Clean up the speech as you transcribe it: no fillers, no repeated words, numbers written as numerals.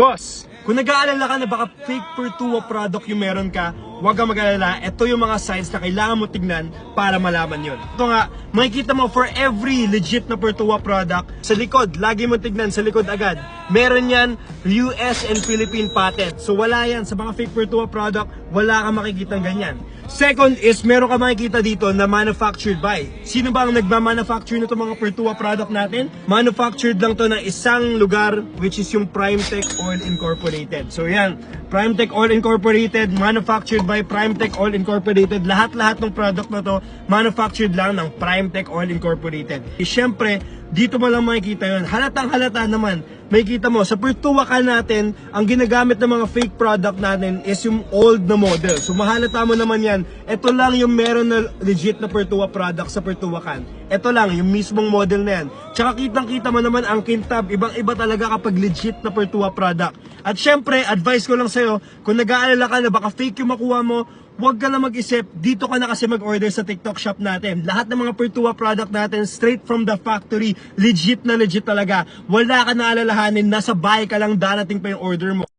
Boss, kung nag-aalala ka na baka fake Pertua product yung meron ka, huwag kang mag-alala. Ito yung mga signs na kailangan mo tignan para malaman yun. Ito nga, makikita mo for every legit na Pertua product, sa likod, lagi mo tignan sa likod agad. Meron yan US and Philippine patent. So wala yan sa mga fake Pertua product, wala kang makikitang ganyan. Second is, meron ka makikita dito na manufactured by. Sino ba ang nagmamanufacture nito mga Pertua product natin? Manufactured lang to ng isang lugar, which is yung Primetech Oil Incorporated. So yan, Primetech Oil Incorporated, manufactured by Primetech Oil Incorporated. Lahat-lahat ng product na to, manufactured lang ng Primetech Oil Incorporated. Siyempre, dito mo lang makikita yun. Halatang halata naman, makikita mo, sa Pertua can natin, ang ginagamit ng mga fake product natin is yung old na model. So mahalata mo naman yan, ito lang yung meron na legit na Pertua product sa Pertua can. Ito lang, yung mismong model na yan. Tsaka kitang-kita mo naman ang kintab, ibang-iba talaga kapag legit na Pertua product. At syempre, advice ko lang sa'yo, kung nag-aalala ka na baka fake yung makuha mo, huwag ka na mag-isip, dito ka na kasi mag-order sa TikTok shop natin. Lahat ng mga Pertua product natin, straight from the factory, legit na legit talaga. Wala ka na alalahanin, nasa bahay ka lang, darating pa yung order mo.